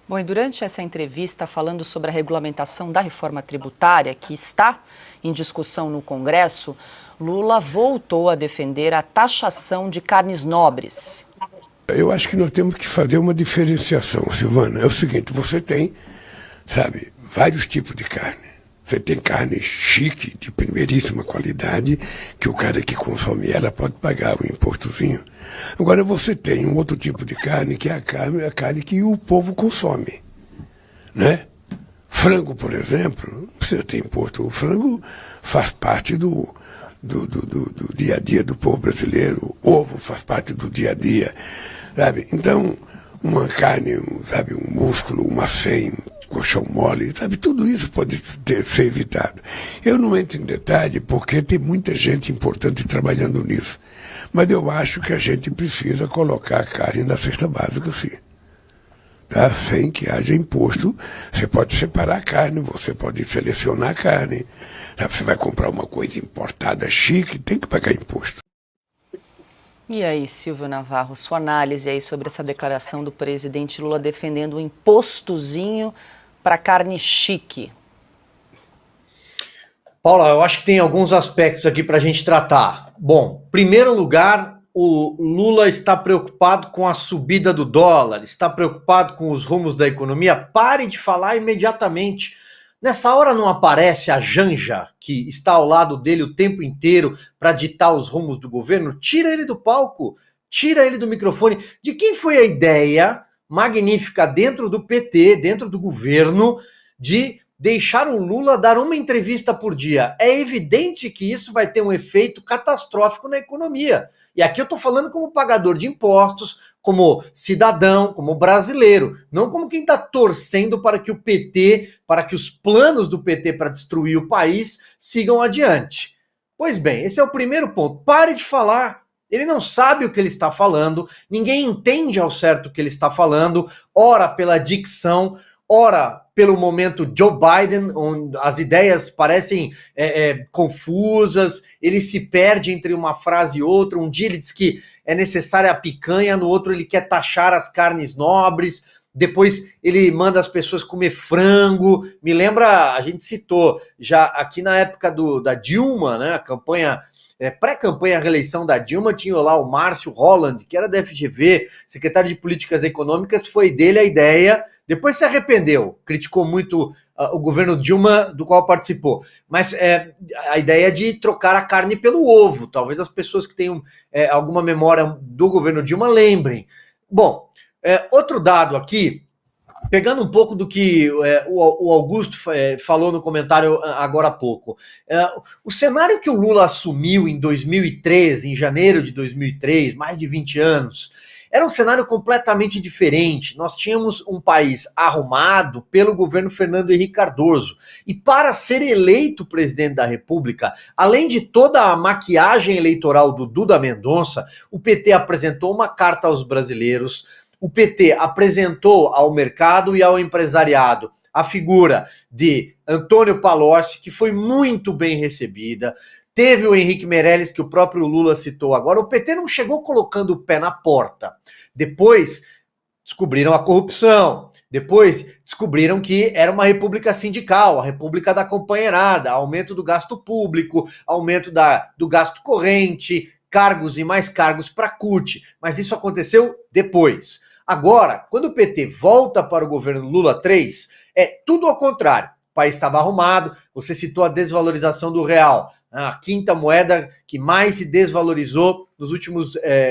Bom, e durante essa entrevista, falando sobre a regulamentação da reforma tributária, que está em discussão no Congresso, Lula voltou a defender a taxação de carnes nobres. Eu acho que nós temos que fazer uma diferenciação, Silvana. É o seguinte, você tem, sabe, vários tipos de carne. Você tem carne chique, de primeiríssima qualidade, que o cara que consome ela pode pagar o impostozinho. Agora você tem um outro tipo de carne, que é a carne que o povo consome, né? Frango, por exemplo, não precisa ter imposto. O frango faz parte do dia a dia do povo brasileiro. O ovo faz parte do dia a dia, sabe? Então, uma carne, sabe, um músculo, uma fêmea, colchão mole, sabe, tudo isso pode ser evitado. Eu não entro em detalhe porque tem muita gente importante trabalhando nisso. Mas eu acho que a gente precisa colocar a carne na cesta básica, sim. Tá? Sem que haja imposto. Você pode separar a carne, você pode selecionar a carne. Sabe? Você vai comprar uma coisa importada chique, tem que pagar imposto. E aí, Silvio Navarro, sua análise aí sobre essa declaração do presidente Lula defendendo um impostozinho para carne chique? Paula, eu acho que tem alguns aspectos aqui para a gente tratar. Bom, em primeiro lugar, o Lula está preocupado com a subida do dólar, está preocupado com os rumos da economia. Pare de falar imediatamente. Nessa hora não aparece a Janja, que está ao lado dele o tempo inteiro para ditar os rumos do governo? Tira ele do palco, tira ele do microfone. De quem foi a ideia magnífica dentro do PT, dentro do governo, de deixar o Lula dar uma entrevista por dia? É evidente que isso vai ter um efeito catastrófico na economia. E aqui eu estou falando como pagador de impostos, como cidadão, como brasileiro, não como quem está torcendo para que o PT, para que os planos do PT para destruir o país sigam adiante. Pois bem, esse é o primeiro ponto. Pare de falar. Ele não sabe o que ele está falando, ninguém entende ao certo o que ele está falando, ora pela dicção, ora pelo momento Joe Biden, onde as ideias parecem confusas, ele se perde entre uma frase e outra. Um dia ele diz que é necessária a picanha, no outro ele quer taxar as carnes nobres, depois ele manda as pessoas comer frango. Me lembra, a gente citou já aqui na época da Dilma, né, a campanha... pré-campanha à reeleição da Dilma, tinha lá o Márcio Holland, que era da FGV, secretário de Políticas Econômicas, foi dele a ideia, depois se arrependeu, criticou muito o governo Dilma, do qual participou, mas a ideia de trocar a carne pelo ovo, talvez as pessoas que tenham alguma memória do governo Dilma lembrem. Bom, outro dado aqui, pegando um pouco do que o Augusto falou no comentário agora há pouco, o cenário que o Lula assumiu em 2013, em janeiro de 2003, mais de 20 anos, era um cenário completamente diferente. Nós tínhamos um país arrumado pelo governo Fernando Henrique Cardoso. E para ser eleito presidente da República, além de toda a maquiagem eleitoral do Duda Mendonça, o PT apresentou uma carta aos brasileiros. O PT apresentou ao mercado e ao empresariado a figura de Antônio Palocci, que foi muito bem recebida. Teve o Henrique Meirelles, que o próprio Lula citou agora. O PT não chegou colocando o pé na porta. Depois descobriram a corrupção. Depois descobriram que era uma república sindical, a república da companheirada, aumento do gasto público, aumento do gasto corrente, cargos e mais cargos para a CUT. Mas isso aconteceu depois. Agora, quando o PT volta para o governo Lula 3, é tudo ao contrário. O país estava arrumado, você citou a desvalorização do real, a quinta moeda que mais se desvalorizou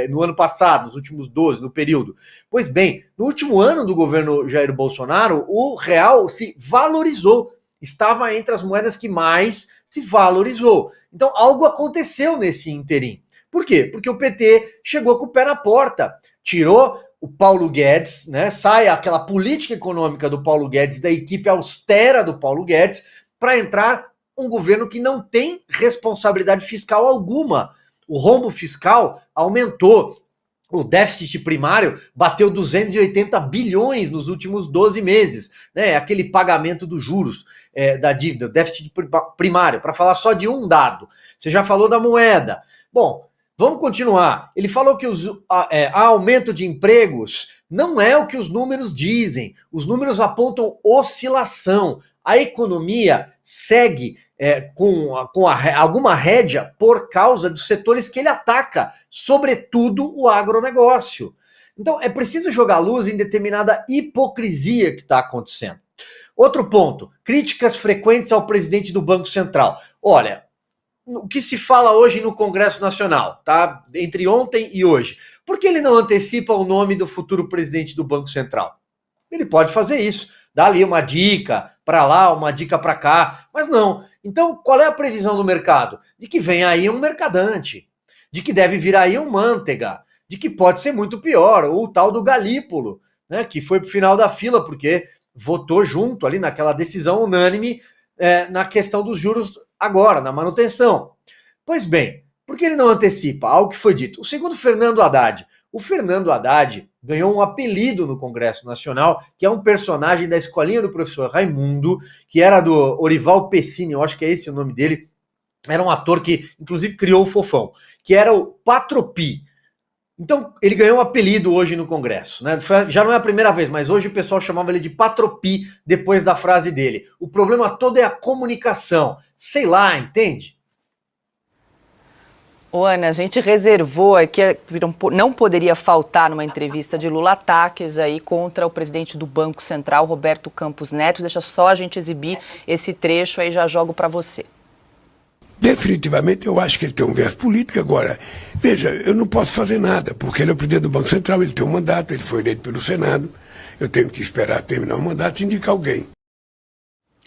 no ano passado, nos últimos 12, no período. Pois bem, no último ano do governo Jair Bolsonaro, o real se valorizou, estava entre as moedas que mais se valorizou. Então, algo aconteceu nesse interim. Por quê? Porque o PT chegou com o pé na porta, tirou o Paulo Guedes, né? Sai aquela política econômica do Paulo Guedes, da equipe austera do Paulo Guedes, para entrar um governo que não tem responsabilidade fiscal alguma. O rombo fiscal aumentou. O déficit primário bateu 280 bilhões nos últimos 12 meses, né? Aquele pagamento dos juros da dívida, o déficit primário, para falar só de um dado. Você já falou da moeda. Bom, Vamos continuar. Ele falou que há aumento de empregos. Não é o que os números dizem. Os números apontam oscilação. A economia segue com alguma rédea por causa dos setores que ele ataca, sobretudo o agronegócio. Então, é preciso jogar luz em determinada hipocrisia que está acontecendo. Outro ponto, críticas frequentes ao presidente do Banco Central. Olha, o que se fala hoje no Congresso Nacional, tá? Entre ontem e hoje. Por que ele não antecipa o nome do futuro presidente do Banco Central? Ele pode fazer isso, dar ali uma dica para lá, uma dica para cá, mas não. Então, qual é a previsão do mercado? De que vem aí um mercadante, de que deve vir aí um Manteiga, de que pode ser muito pior, ou o tal do Galípolo, né, que foi para o final da fila, porque votou junto ali naquela decisão unânime na questão dos juros agora, na manutenção. Pois bem, por que ele não antecipa algo que foi dito? O segundo, Fernando Haddad. O Fernando Haddad ganhou um apelido no Congresso Nacional, que é um personagem da escolinha do professor Raimundo, que era do Orival Pessini, eu acho que é esse o nome dele, era um ator que, inclusive, criou o Fofão, que era o Patropi. Então, ele ganhou um apelido hoje no Congresso, né? Já não é a primeira vez, mas hoje o pessoal chamava ele de Patropi depois da frase dele. O problema todo é a comunicação. Sei lá, entende? Ô, Ana, a gente reservou aqui, não poderia faltar numa entrevista de Lula, ataques aí contra o presidente do Banco Central, Roberto Campos Neto. Deixa só a gente exibir esse trecho aí, já jogo para você. Definitivamente eu acho que ele tem um viés político. Agora, veja, eu não posso fazer nada, porque ele é o presidente do Banco Central, ele tem um mandato, ele foi eleito pelo Senado, eu tenho que esperar terminar o mandato e indicar alguém.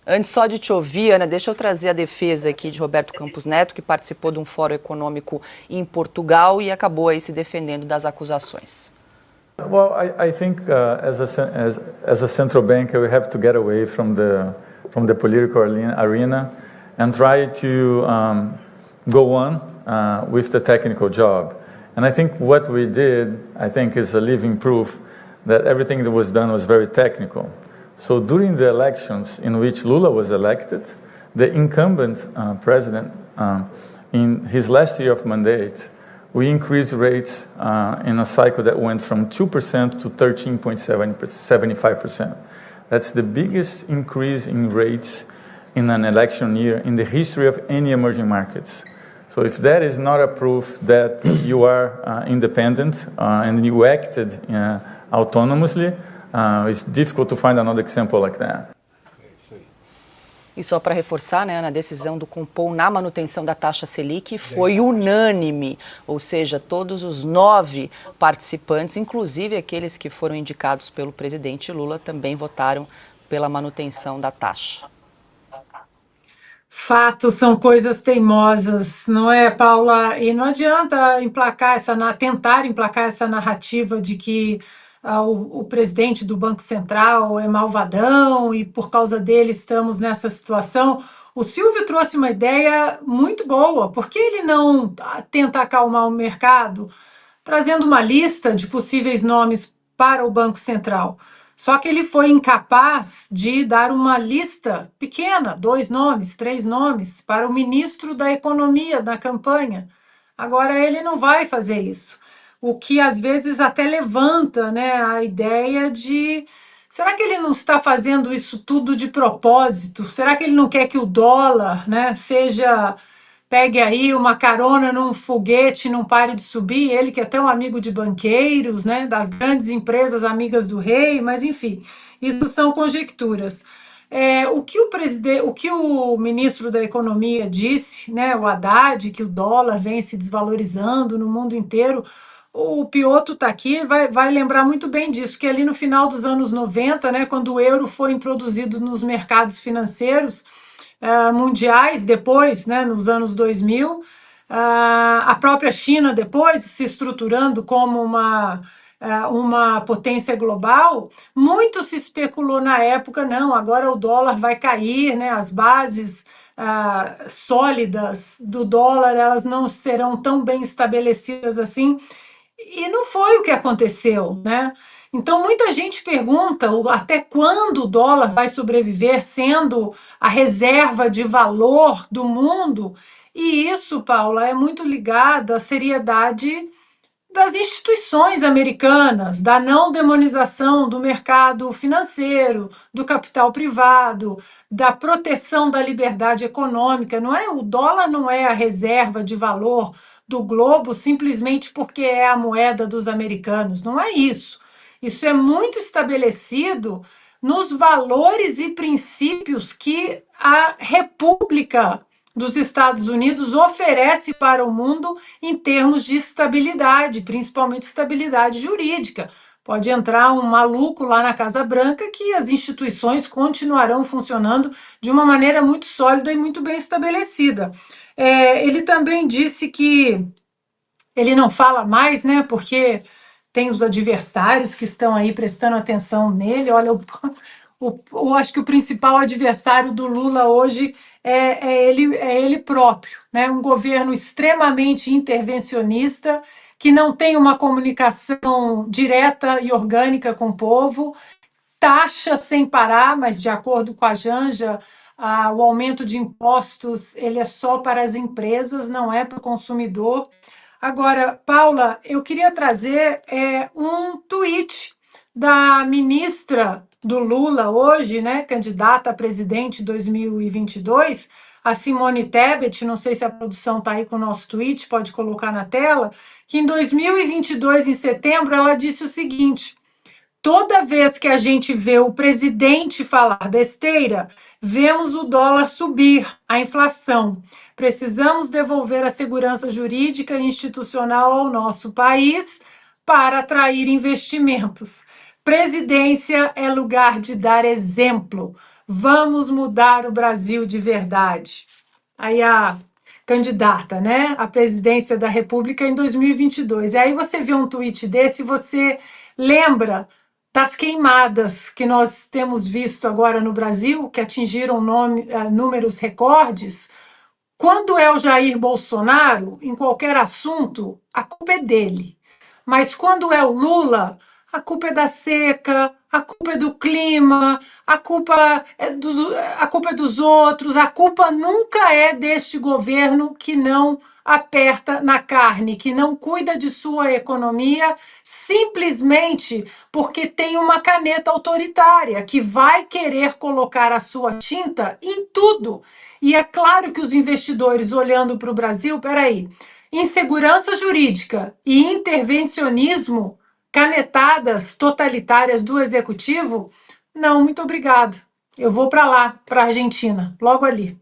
Antes só de te ouvir, Ana, deixa eu trazer a defesa aqui de Roberto Campos Neto, que participou de um fórum econômico em Portugal e acabou aí se defendendo das acusações. Well, I think as a central bank, we have to get away from the political arena and try to go on with the technical job. And I think what we did, I think, is a living proof that everything that was done was very technical. So during the elections in which Lula was elected, the incumbent president, in his last year of mandate, we increased rates in a cycle that went from 2% to 13.75%. That's the biggest increase in rates in an election year in the history of any emerging markets. So if that is not a proof that you are independent and you acted autonomously, it's difficult to find another example like that. E só para reforçar, né, na decisão do Compom na manutenção da taxa Selic foi unânime, ou seja, todos os 9 participantes, inclusive aqueles que foram indicados pelo presidente Lula, também votaram pela manutenção da taxa. Fatos são coisas teimosas, não é, Paula? E não adianta tentar emplacar essa narrativa de que o presidente do Banco Central é malvadão e por causa dele estamos nessa situação. O Silvio trouxe uma ideia muito boa. Por que ele não tenta acalmar o mercado trazendo uma lista de possíveis nomes para o Banco Central? Só que ele foi incapaz de dar uma lista pequena, 2 nomes, 3 nomes, para o ministro da Economia da campanha. Agora ele não vai fazer isso. O que às vezes até levanta, né, a ideia de: será que ele não está fazendo isso tudo de propósito? Será que ele não quer que o dólar, né, pegue aí uma carona num foguete, não pare de subir? Ele que é tão amigo de banqueiros, né, das grandes empresas amigas do rei, mas enfim, isso são conjecturas. O que o ministro da Economia disse, né, o Haddad, que o dólar vem se desvalorizando no mundo inteiro. O Piotr está aqui, vai lembrar muito bem disso, que ali no final dos anos 90, né, quando o euro foi introduzido nos mercados financeiros mundiais, depois, né, nos anos 2000, a própria China depois se estruturando como uma potência global, muito se especulou na época: não, agora o dólar vai cair, né, as bases sólidas do dólar, elas não serão tão bem estabelecidas assim. E não foi o que aconteceu, né? Então, muita gente pergunta até quando o dólar vai sobreviver sendo a reserva de valor do mundo, E isso, Paula, é muito ligado à seriedade das instituições americanas, da não demonização do mercado financeiro, do capital privado, da proteção da liberdade econômica. Não é, o dólar não é a reserva de valor do globo simplesmente porque é a moeda dos americanos. Não é isso. Isso é muito estabelecido nos valores e princípios que a República dos Estados Unidos oferece para o mundo em termos de estabilidade, principalmente estabilidade jurídica. Pode entrar um maluco lá na Casa Branca que as instituições continuarão funcionando de uma maneira muito sólida e muito bem estabelecida. Ele também disse que ele não fala mais, né? Porque tem os adversários que estão aí prestando atenção nele. Olha, eu acho que o principal adversário do Lula hoje é ele próprio, né? Um governo extremamente intervencionista, que não tem uma comunicação direta e orgânica com o povo, taxa sem parar, mas de acordo com a Janja, o aumento de impostos ele é só para as empresas, não é para o consumidor. Agora, Paula, eu queria trazer um tweet da ministra do Lula hoje, né, candidata a presidente 2022, a Simone Tebet, não sei se a produção está aí com o nosso tweet, pode colocar na tela, que em 2022, em setembro, ela disse o seguinte: toda vez que a gente vê o presidente falar besteira, vemos o dólar subir, a inflação. Precisamos devolver a segurança jurídica e institucional ao nosso país para atrair investimentos. Presidência é lugar de dar exemplo. Vamos mudar o Brasil de verdade. Aí a candidata, né, à presidência da República em 2022. E aí você vê um tweet desse e você lembra das queimadas que nós temos visto agora no Brasil, que atingiram números recordes. Quando é o Jair Bolsonaro, em qualquer assunto, a culpa é dele. Mas quando é o Lula, a culpa é da seca, a culpa é do clima, a culpa é dos outros, a culpa nunca é deste governo que não aperta na carne, que não cuida de sua economia, simplesmente porque tem uma caneta autoritária que vai querer colocar a sua tinta em tudo. E é claro que os investidores olhando para o Brasil, peraí, insegurança jurídica e intervencionismo, canetadas totalitárias do executivo, não, muito obrigada. Eu vou para lá, para a Argentina, logo ali.